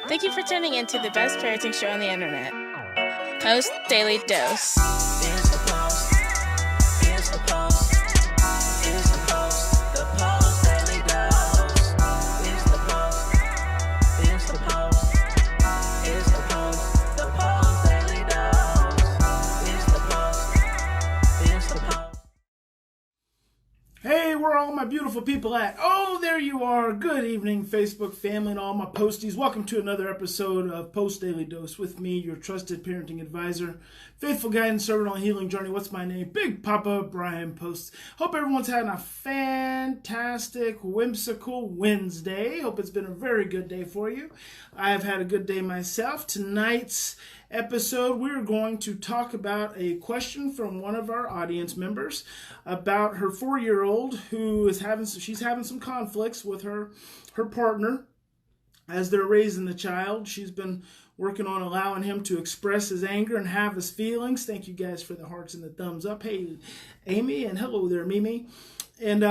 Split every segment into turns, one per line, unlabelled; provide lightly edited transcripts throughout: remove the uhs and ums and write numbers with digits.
Thank you for tuning in to the best parenting show on the internet, Post Daily Dose.
It's the Post. It's the Post. It's the Post. The Post Daily Dose. It's the Post. It's the Post. It's the Post. The Post Daily Dose. It's the Post. It's the Post.
Hey, where are all my beautiful people at? Oh, there you are. Good evening, Facebook family and all my posties. Welcome to another episode of Post Daily Dose with me, your trusted parenting advisor, faithful guide and servant on a healing journey. What's my name? Big Papa Brian+Post. Hope everyone's having a fantastic, whimsical Wednesday. Hope it's been a very good day for you. I've had a good day myself. Tonight's episode, we're going to talk about a question from one of our audience members about her 4-year-old who is having some conflicts with her partner as they're raising the child. She's been working on allowing him to express his anger and have his feelings. Thank you guys for the hearts and the thumbs up. Hey, Amy, and hello there, Mimi. And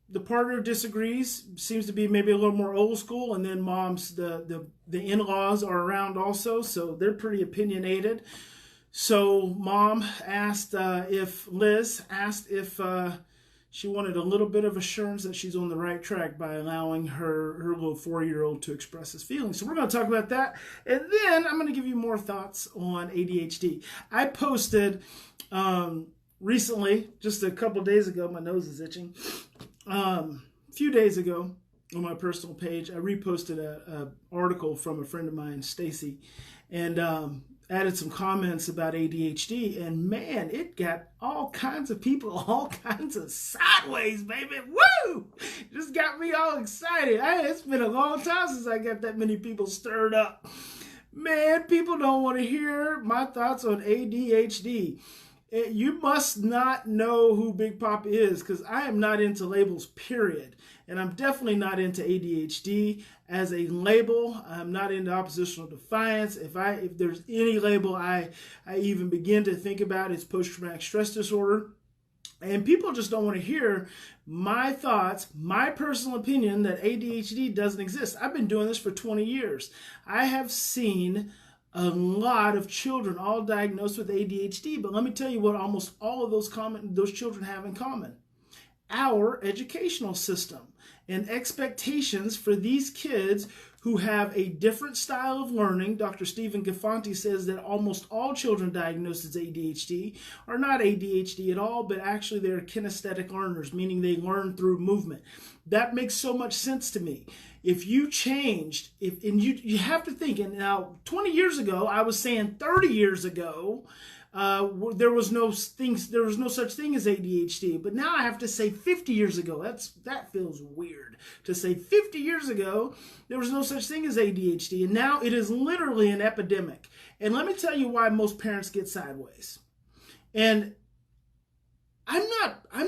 the partner disagrees, seems to be maybe a little more old school, and then mom's, the in-laws are around also, so they're pretty opinionated. So mom asked Liz asked if she wanted a little bit of assurance that she's on the right track by allowing her little 4-year-old to express his feelings. So we're going to talk about that, and then I'm going to give you more thoughts on ADHD. I posted recently, just a couple days ago, my nose is itching, a few days ago on my personal page, I reposted a article from a friend of mine, Stacy, and added some comments about ADHD, and man, it got all kinds of people, all kinds of sideways, baby. Woo! Just got me all excited. It's been a long time since I got that many people stirred up. Man, people don't want to hear my thoughts on ADHD. You must not know who Big Papa is, because I am not into labels, period. And I'm definitely not into ADHD as a label. I'm not into oppositional defiance. If there's any label I even begin to think about, it's post-traumatic stress disorder. And people just don't want to hear my thoughts, my personal opinion that ADHD doesn't exist. I've been doing this for 20 years. I have seen a lot of children all diagnosed with ADHD, but let me tell you what almost all of those children have in common. Our educational system and expectations for these kids who have a different style of learning. Dr. Stephen Gafanti says that almost all children diagnosed as ADHD are not ADHD at all, but actually they're kinesthetic learners, meaning they learn through movement. That makes so much sense to me. If you changed, and you have to think, and now 20 years ago, I was saying 30 years ago, there was no such thing as ADHD, but now I have to say 50 years ago. That feels weird to say 50 years ago there was no such thing as ADHD, and now it is literally an epidemic. And let me tell you why most parents get sideways. And I'm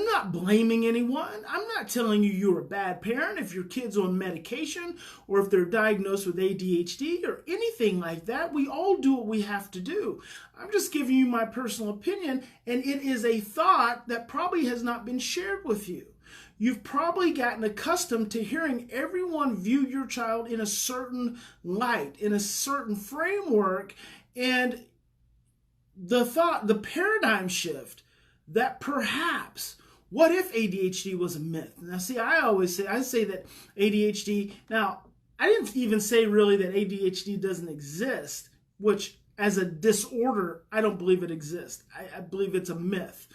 not blaming anyone. I'm not telling you you're a bad parent if your kid's on medication or if they're diagnosed with ADHD or anything like that. We all do what we have to do. I'm just giving you my personal opinion, and it is a thought that probably has not been shared with you. You've probably gotten accustomed to hearing everyone view your child in a certain light, in a certain framework, and the paradigm shift that perhaps, what if ADHD was a myth? Now, see, I say that ADHD, now, I didn't even say really that ADHD doesn't exist, which as a disorder, I don't believe it exists. I believe it's a myth.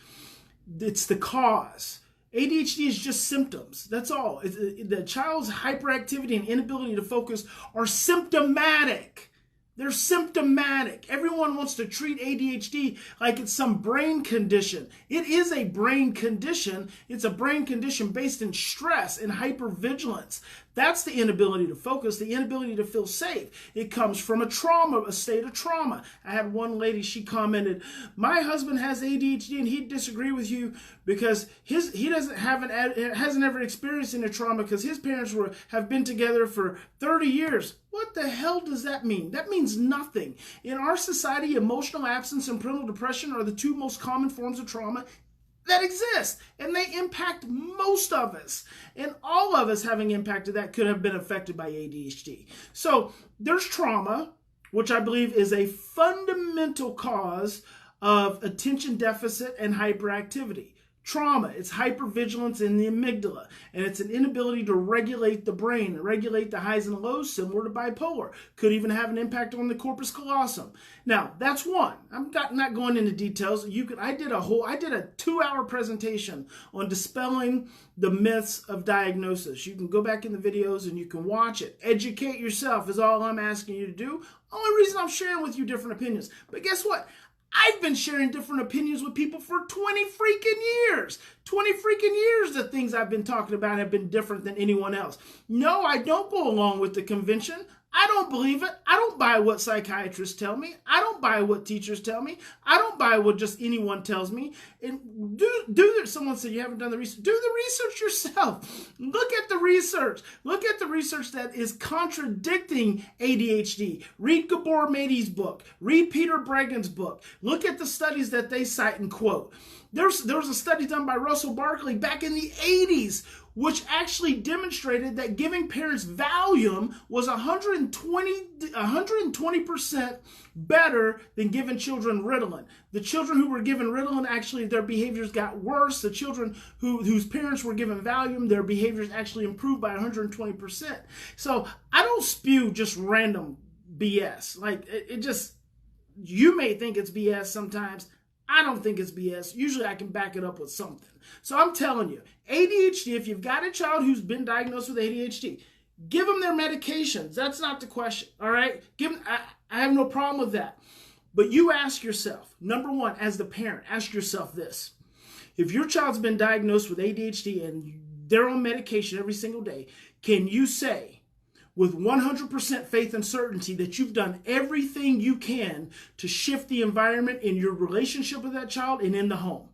It's the cause. ADHD is just symptoms. That's all. The child's hyperactivity and inability to focus are symptomatic. They're symptomatic. Everyone wants to treat ADHD like it's some brain condition. It is a brain condition. It's a brain condition based in stress and hypervigilance. That's the inability to focus, the inability to feel safe. It comes from a state of trauma. I had one lady, she commented, my husband has ADHD and he'd disagree with you because he hasn't ever experienced any trauma because his parents have been together for 30 years. What the hell does that mean? That means nothing. In our society, emotional absence and parental depression are the two most common forms of trauma that exist, and they impact most of us. And all of us having impacted that could have been affected by ADHD. So there's trauma, which I believe is a fundamental cause of attention deficit and hyperactivity. Trauma, it's hypervigilance in the amygdala, and it's an inability to regulate the brain, regulate the highs and lows, similar to bipolar. Could even have an impact on the corpus callosum. Now, that's one. I'm not going into details. I did a 2-hour presentation on dispelling the myths of diagnosis. You can go back in the videos and you can watch it. Educate yourself is all I'm asking you to do. Only reason I'm sharing with you different opinions. But guess what? I've been sharing different opinions with people for 20 freaking years. 20 freaking years the things I've been talking about have been different than anyone else. No, I don't go along with the convention. I don't believe it. I don't buy what psychiatrists tell me. I don't buy what teachers tell me. I don't buy what just anyone tells me. And someone said you haven't done the research. Do the research yourself. Look at the research. Look at the research that is contradicting ADHD. Read Gabor Mate's book. Read Peter Bregan's book. Look at the studies that they cite and quote. There was a study done by Russell Barkley back in the 80s, which actually demonstrated that giving parents Valium was 120% better than giving children Ritalin. The children who were given Ritalin, actually their behaviors got worse. The children whose parents were given Valium, their behaviors actually improved by 120%. So I don't spew just random BS. Like you may think it's BS sometimes. I don't think it's BS. Usually I can back it up with something. So I'm telling you, ADHD, if you've got a child who's been diagnosed with ADHD, give them their medications. That's not the question, all right? I have no problem with that. But you ask yourself, number one, as the parent, ask yourself this. If your child's been diagnosed with ADHD and they're on medication every single day, can you say, with 100% faith and certainty, that you've done everything you can to shift the environment in your relationship with that child and in the home?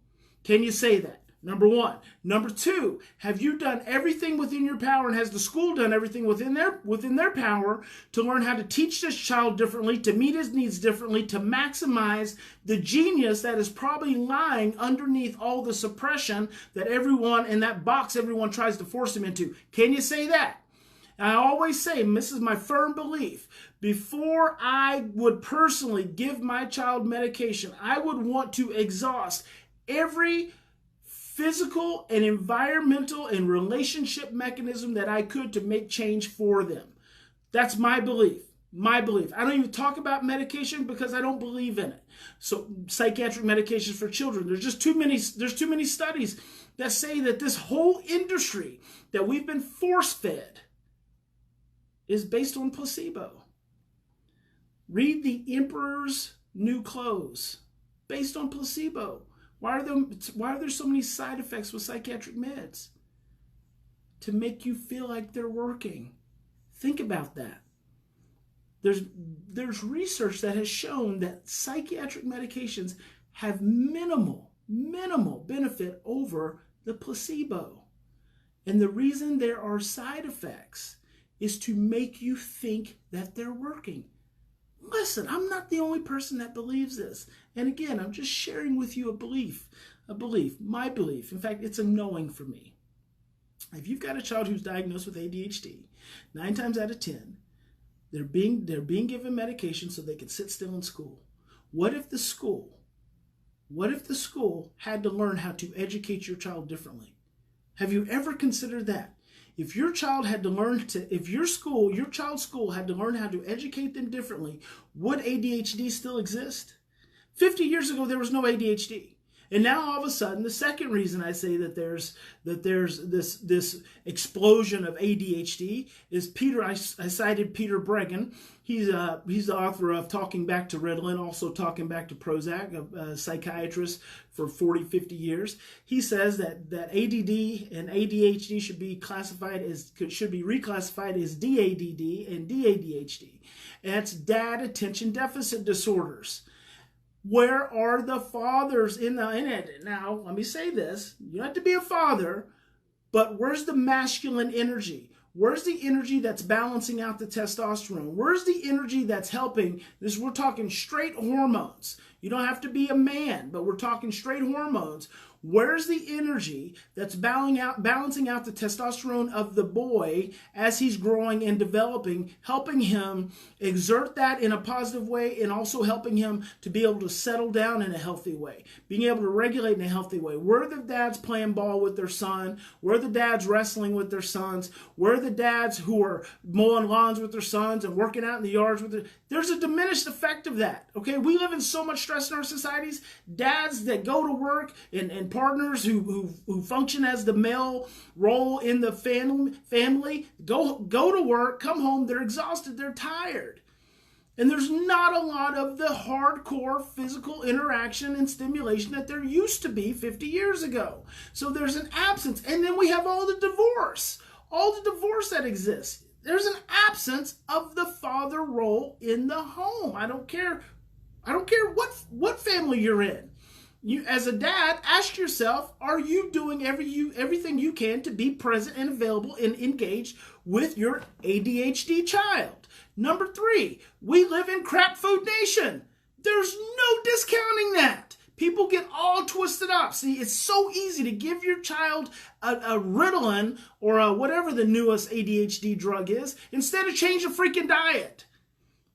Can you say that? Number one. Number two, have you done everything within your power, and has the school done everything within their power to learn how to teach this child differently, to meet his needs differently, to maximize the genius that is probably lying underneath all the suppression that everyone in that box everyone tries to force him into? Can you say that? I always say, and this is my firm belief, before I would personally give my child medication, I would want to exhaust every physical and environmental and relationship mechanism that I could to make change for them. That's my belief. My belief. I don't even talk about medication because I don't believe in it. So psychiatric medications for children, there's too many studies that say that this whole industry that we've been force-fed is based on placebo. Read The Emperor's New Clothes, based on placebo. Why are there so many side effects with psychiatric meds? To make you feel like they're working. Think about that. There's research that has shown that psychiatric medications have minimal benefit over the placebo. And the reason there are side effects is to make you think that they're working. Listen, I'm not the only person that believes this. And again, I'm just sharing with you a belief, my belief. In fact, it's a knowing for me. If you've got a child who's diagnosed with ADHD, 9 times out of 10, they're being given medication so they can sit still in school. What if the school had to learn how to educate your child differently? Have you ever considered that? If your child had to learn to, if your child's school had to learn how to educate them differently, would ADHD still exist? 50 years ago, there was no ADHD. And now all of a sudden, the second reason I say that there's this explosion of ADHD is I cited Peter Bregan. He's the author of Talking Back to Ritalin, also Talking Back to Prozac, a psychiatrist for 40, 50 years. He says that ADD and ADHD should be reclassified as DADD and DADHD. And that's Dad Attention Deficit Disorders. Where are the fathers in it? Now, let me say this. You don't have to be a father, but where's the masculine energy? Where's the energy that's balancing out the testosterone? Where's the energy that's helping? We're talking straight hormones. You don't have to be a man, but we're talking straight hormones. Where's the energy that's balancing out the testosterone of the boy as he's growing and developing, helping him exert that in a positive way and also helping him to be able to settle down in a healthy way, being able to regulate in a healthy way? Where are the dads playing ball with their son? Where are the dads wrestling with their sons? Where are the dads who are mowing lawns with their sons and working out in the yards with their... There's a diminished effect of that, okay? We live in so much stress in our societies. Dads that go to work and partners who function as the male role in the family go to work, come home, they're exhausted, they're tired. And there's not a lot of the hardcore physical interaction and stimulation that there used to be 50 years ago. So there's an absence. And then we have all the divorce that exists. There's an absence of the father role in the home. I don't care what family you're in. You, as a dad, ask yourself, are you doing everything you can to be present and available and engaged with your ADHD child? Number 3, we live in crap food nation. There's no discounting that. People get all twisted up. See, it's so easy to give your child a Ritalin or whatever the newest ADHD drug is instead of change the freaking diet.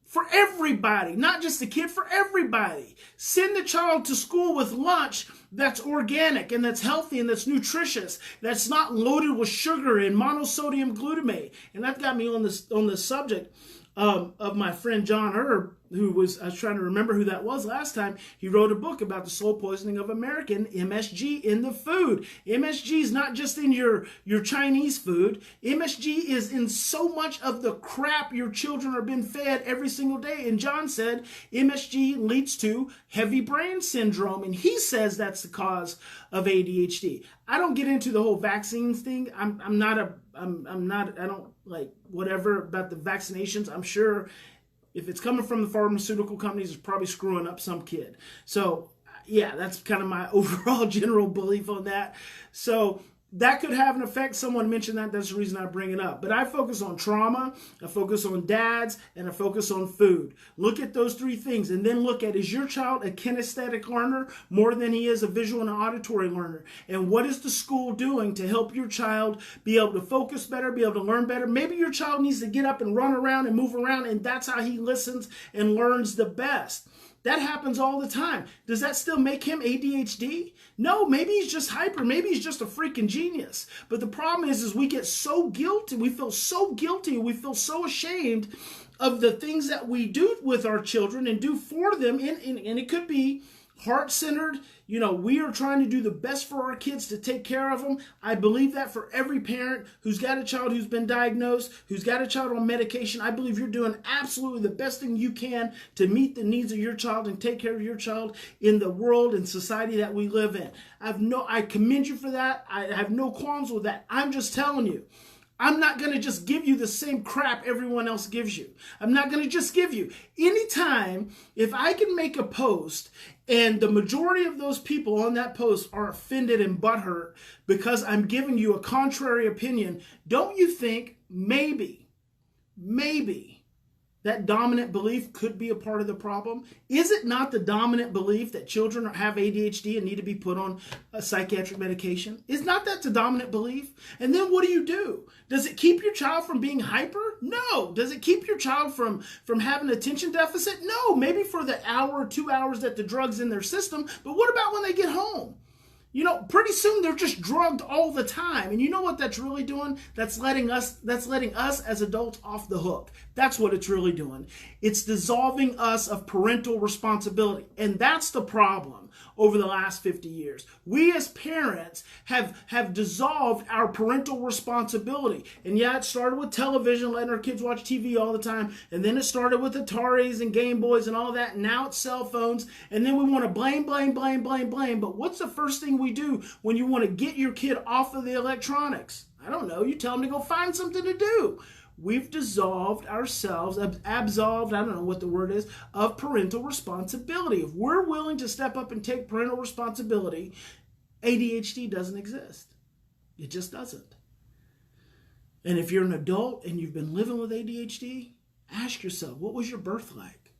For everybody, not just the kid, for everybody. Send the child to school with lunch that's organic and that's healthy and that's nutritious, that's not loaded with sugar and monosodium glutamate. And that got me on the subject of my friend John Erb, I was trying to remember who that was last time. He wrote a book about the slow poisoning of American, MSG in the food. MSG is not just in your Chinese food. MSG is in so much of the crap your children are being fed every single day. And John said MSG leads to heavy brain syndrome. And he says that's the cause of ADHD. I don't get into the whole vaccines thing. I don't like whatever about the vaccinations. I'm sure if it's coming from the pharmaceutical companies, it's probably screwing up some kid. So yeah, that's kind of my overall general belief on that. So that could have an effect. Someone mentioned that. That's the reason I bring it up. But I focus on trauma, I focus on dads, and I focus on food. Look at those 3 things and then look at, is your child a kinesthetic learner more than he is a visual and auditory learner? And what is the school doing to help your child be able to focus better, be able to learn better? Maybe your child needs to get up and run around and move around, and that's how he listens and learns the best. That happens all the time. Does that still make him ADHD? No, maybe he's just hyper. Maybe he's just a freaking genius. But the problem is we get so guilty. We feel so guilty. We feel so ashamed of the things that we do with our children and do for them. And it could be heart-centered. You know, we are trying to do the best for our kids to take care of them. I believe that for every parent who's got a child who's been diagnosed, who's got a child on medication. I believe you're doing absolutely the best thing you can to meet the needs of your child and take care of your child in the world and society that we live in. I commend you for that. I have no qualms with that. I'm just telling you, I'm not going to just give you the same crap everyone else gives you. I'm not going to just give you. Anytime, if I can make a post and the majority of those people on that post are offended and butthurt because I'm giving you a contrary opinion, don't you think maybe that dominant belief could be a part of the problem? Is it not the dominant belief that children have ADHD and need to be put on a psychiatric medication? Is not that the dominant belief? And then what do? Does it keep your child from being hyper? No. Does it keep your child from having attention deficit? No. Maybe for the hour or 2 hours that the drug's in their system. But what about when they get home? You know, pretty soon they're just drugged all the time. And you know what that's really doing? That's letting us as adults off the hook. That's what it's really doing. It's dissolving us of parental responsibility. And that's the problem over the last 50 years. We as parents have dissolved our parental responsibility. And yeah, it started with television, letting our kids watch TV all the time. And then it started with Ataris and Game Boys and all that. And now it's cell phones. And then we want to blame. But what's the first thing we do when you want to get your kid off of the electronics? I don't know. You tell them to go find something to do. We've dissolved ourselves, absolved, I don't know what the word is, of parental responsibility. If we're willing to step up and take parental responsibility, ADHD doesn't exist. It just doesn't. And if you're an adult and you've been living with ADHD, ask yourself, what was your birth like?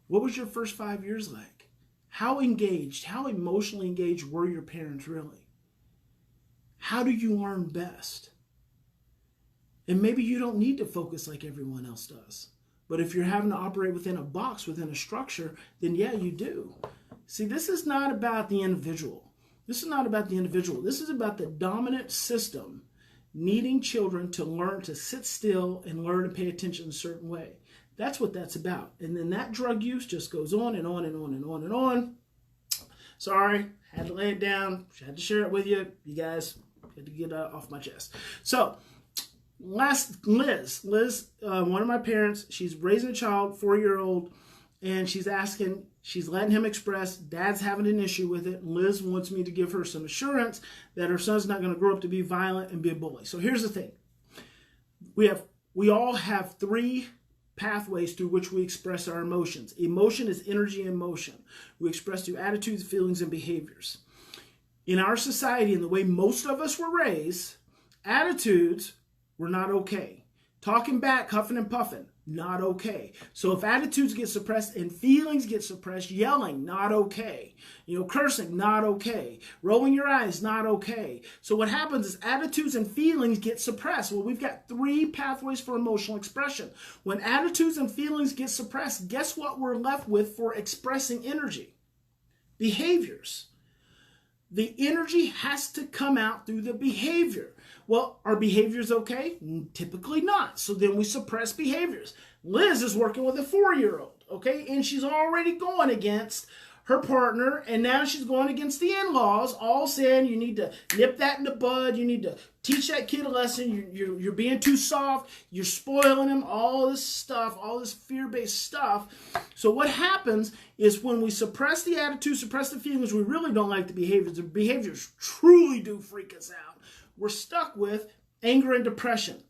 What was your first 5 years like? How engaged, how emotionally engaged were your parents really? How do you learn best? And maybe you don't need to focus like everyone else does. But if you're having to operate within a box, within a structure, then yeah, you do. See, this is not about the individual. This is not about the individual. This is about the dominant system needing children to learn to sit still and learn to pay attention in a certain way. That's what that's about. And then that drug use just goes on and on and on and on and on. Sorry, had to lay it down. Had to share it with you. You guys had to get off my chest. So, Liz, one of my parents, she's raising a child, 4-year-old, and she's letting him express, Dad's having an issue with it. Liz wants me to give her some assurance that her son's not going to grow up to be violent and be a bully. So here's the thing. We all have 3 pathways through which we express our emotions. Emotion is energy in motion. We express through attitudes, feelings, and behaviors. In our society, and the way most of us were raised, attitudes were not okay. Talking back, huffing and puffing, not okay. So if attitudes get suppressed and feelings get suppressed, yelling, not okay. Cursing, not okay. Rolling your eyes, not okay. So what happens is attitudes and feelings get suppressed. Well, we've got 3 pathways for emotional expression. When attitudes and feelings get suppressed, guess what we're left with for expressing energy? Behaviors. The energy has to come out through the behavior. Well, are behaviors okay? Typically not. So then we suppress behaviors. Liz is working with a 4-year-old, okay? And she's already going against her partner, and now she's going against the in-laws, all saying you need to nip that in the bud, you need to teach that kid a lesson, you're being too soft, you're spoiling him, all this stuff, all this fear-based stuff. So what happens is when we suppress the attitude, suppress the feelings, we really don't like the behaviors. The behaviors truly do freak us out. We're stuck with anger and depression.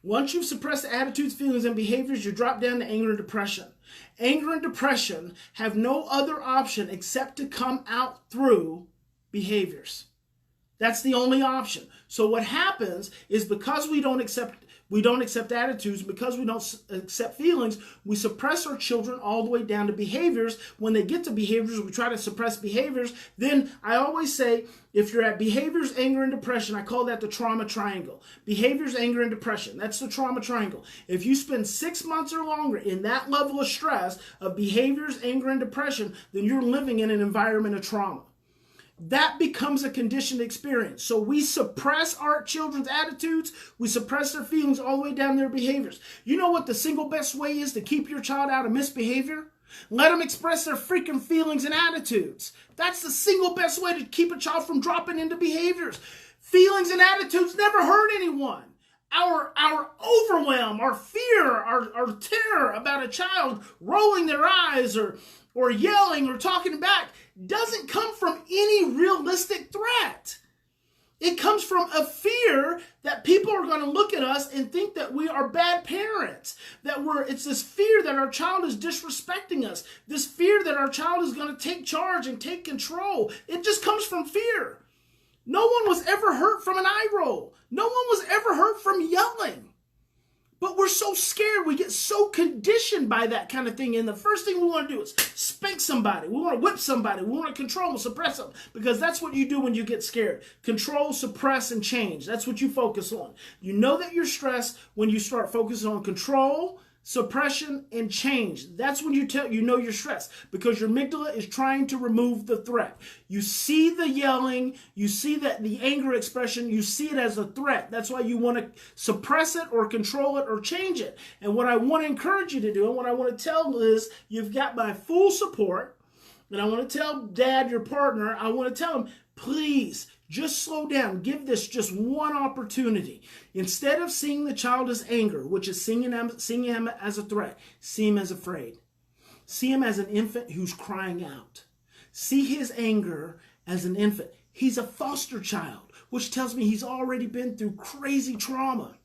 Once you've suppressed the attitudes, feelings, and behaviors, you drop down to anger and depression. Anger and depression have no other option except to come out through behaviors. That's the only option. So what happens is because we don't accept attitudes, because we don't accept feelings, we suppress our children all the way down to behaviors. When they get to behaviors, we try to suppress behaviors. Then I always say, if you're at behaviors, anger, and depression, I call that the trauma triangle. Behaviors, anger, and depression. That's the trauma triangle. If you spend 6 months or longer in that level of stress of behaviors, anger, and depression, then you're living in an environment of trauma. That becomes a conditioned experience. So we suppress our children's attitudes. We suppress their feelings all the way down their behaviors. You know what the single best way is to keep your child out of misbehavior? Let them express their freaking feelings and attitudes. That's the single best way to keep a child from dropping into behaviors. Feelings and attitudes never hurt anyone. Our overwhelm, our fear, our terror about a child rolling their eyes or yelling or talking back doesn't come from any realistic threat. It comes from a fear that people are going to look at us and think that we are bad parents. It's this fear that our child is disrespecting us. This fear that our child is going to take charge and take control. It just comes from fear. No one was ever hurt from an eye roll. No one was ever hurt from yelling. But we're so scared. We get so conditioned by that kind of thing. And the first thing we want to do is spank somebody. We want to whip somebody. We want to control and suppress them. Because that's what you do when you get scared. Control, suppress, and change. That's what you focus on. You know that you're stressed when you start focusing on control, suppression, and change. That's when you know you're stressed, because your amygdala is trying to remove the threat. You see the yelling, you see that the anger expression, you see it as a threat. That's why you want to suppress it or control it or change it. And what I want to encourage you to do, and what I want to tell is, you've got my full support, and I want to tell Dad, your partner, I want to tell him, please, just slow down. Give this just one opportunity. Instead of seeing the child as anger, which is seeing him as a threat, see him as afraid. See him as an infant who's crying out. See his anger as an infant. He's a foster child, which tells me he's already been through crazy trauma.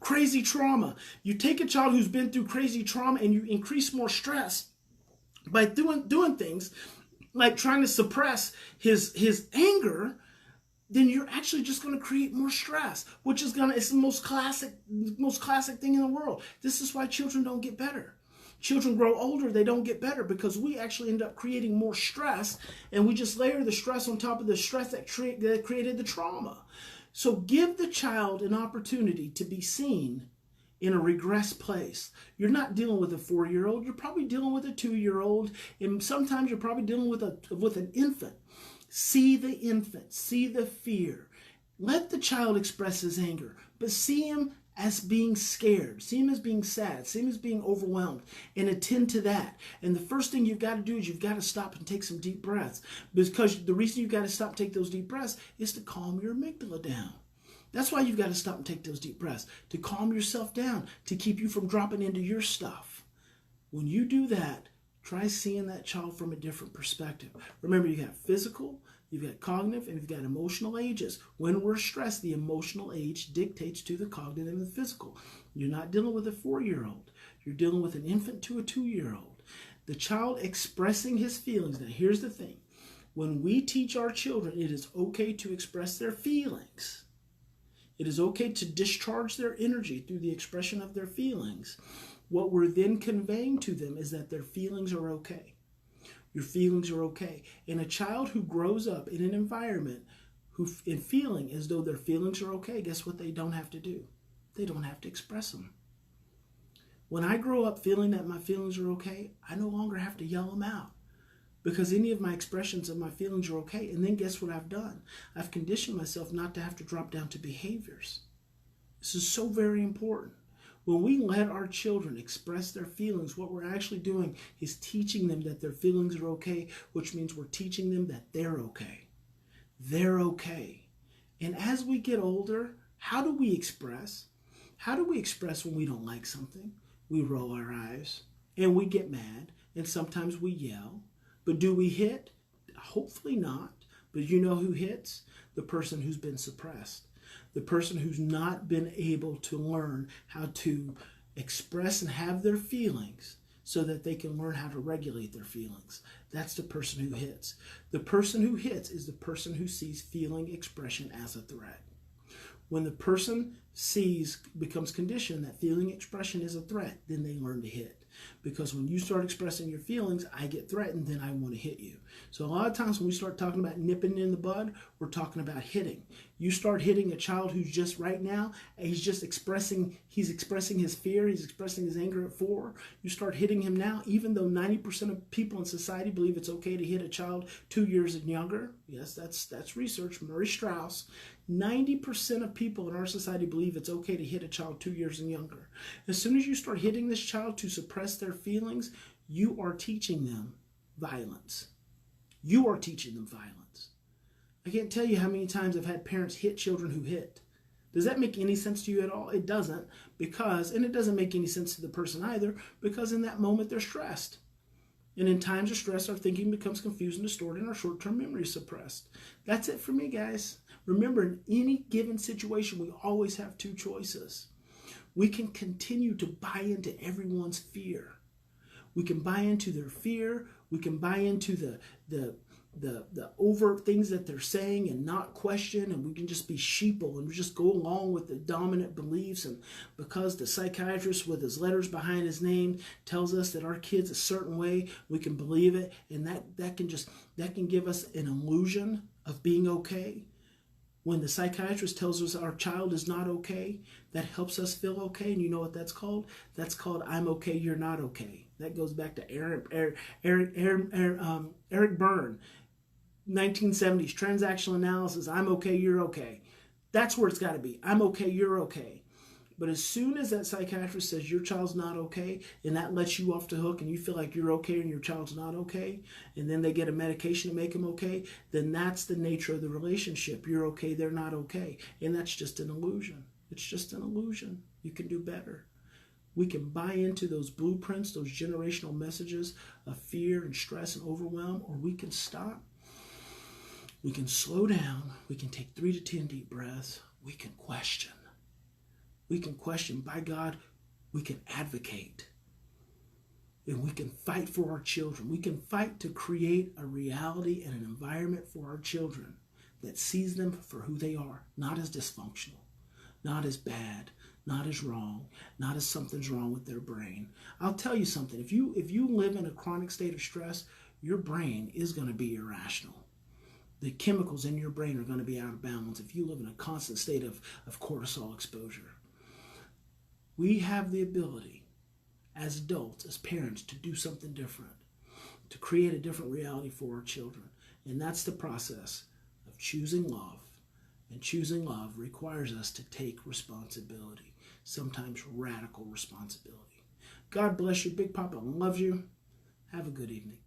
Crazy trauma. You take a child who's been through crazy trauma and you increase more stress by doing things like trying to suppress his anger, then you're actually just going to create more stress, it's the most classic thing in the world. This is why children don't get better. Children grow older, they don't get better because we actually end up creating more stress, and we just layer the stress on top of the stress that created the trauma. So give the child an opportunity to be seen in a regressed place. You're not dealing with a 4-year-old, you're probably dealing with a 2-year-old, and sometimes you're probably dealing with an infant. See the infant, see the fear. Let the child express his anger, but see him as being scared, see him as being sad, see him as being overwhelmed, and attend to that. And the first thing you've got to do is you've got to stop and take some deep breaths, because the reason you've got to stop and take those deep breaths is to calm your amygdala down. That's why you've got to stop and take those deep breaths, to calm yourself down, to keep you from dropping into your stuff. When you do that, try seeing that child from a different perspective. Remember, you got physical, you've got cognitive, and you've got emotional ages. When we're stressed, the emotional age dictates to the cognitive and the physical. You're not dealing with a 4-year-old. You're dealing with an infant to a 2-year-old. The child expressing his feelings. Now, here's the thing. When we teach our children, it is okay to express their feelings. It is okay to discharge their energy through the expression of their feelings. What we're then conveying to them is that their feelings are okay. Your feelings are okay. And a child who grows up in an environment in feeling as though their feelings are okay, guess what they don't have to do? They don't have to express them. When I grow up feeling that my feelings are okay, I no longer have to yell them out, because any of my expressions of my feelings are okay. And then guess what I've done? I've conditioned myself not to have to drop down to behaviors. This is so very important. When we let our children express their feelings, what we're actually doing is teaching them that their feelings are okay, which means we're teaching them that they're okay. They're okay. And as we get older, how do we express? How do we express when we don't like something? We roll our eyes and we get mad, and sometimes we yell. But do we hit? Hopefully not. But you know who hits? The person who's been suppressed. The person who's not been able to learn how to express and have their feelings so that they can learn how to regulate their feelings. That's the person who hits. The person who hits is the person who sees feeling expression as a threat. When the person becomes conditioned that feeling expression is a threat, then they learn to hit. Because when you start expressing your feelings, I get threatened, then I want to hit you. So a lot of times when we start talking about nipping in the bud, we're talking about hitting. You start hitting a child who's just right now, he's expressing his fear, he's expressing his anger at 4. You start hitting him now, even though 90% of people in society believe it's okay to hit a child 2 years and younger. Yes, that's research, Murray Strauss. 90% of people in our society believe it's okay to hit a child 2 years and younger. As soon as you start hitting this child to suppress their feelings, you are teaching them violence. You are teaching them violence. I can't tell you how many times I've had parents hit children who hit. Does that make any sense to you at all? It doesn't, and it doesn't make any sense to the person either, because in that moment they're stressed. And in times of stress, our thinking becomes confused and distorted, and our short-term memory is suppressed. That's it for me, guys. Remember, in any given situation, we always have 2 choices. We can continue to buy into everyone's fear. We can buy into their fear. We can buy into the over things that they're saying and not question, and we can just be sheeple and just go along with the dominant beliefs. And because the psychiatrist with his letters behind his name tells us that our kid's a certain way, we can believe it, and that can give us an illusion of being okay. When the psychiatrist tells us our child is not okay, that helps us feel okay. And you know what that's called? That's called "I'm okay, you're not okay." That goes back to Eric Byrne, 1970s, transactional analysis. I'm okay, you're okay. That's where it's got to be. I'm okay, you're okay. But as soon as that psychiatrist says your child's not okay, and that lets you off the hook and you feel like you're okay and your child's not okay, and then they get a medication to make them okay, then that's the nature of the relationship. You're okay, they're not okay. And that's just an illusion. It's just an illusion. You can do better. We can buy into those blueprints, those generational messages of fear and stress and overwhelm, or we can stop. We can slow down. We can take 3 to 10 deep breaths. We can question. We can question. By God, we can advocate. And we can fight for our children. We can fight to create a reality and an environment for our children that sees them for who they are, not as dysfunctional, not as bad, not as wrong, not as something's wrong with their brain. I'll tell you something. If you live in a chronic state of stress, your brain is going to be irrational. The chemicals in your brain are going to be out of balance if you live in a constant state of cortisol exposure. We have the ability as adults, as parents, to do something different, to create a different reality for our children. And that's the process of choosing love. And choosing love requires us to take responsibility, sometimes radical responsibility. God bless you. Big Papa loves you. Have a good evening.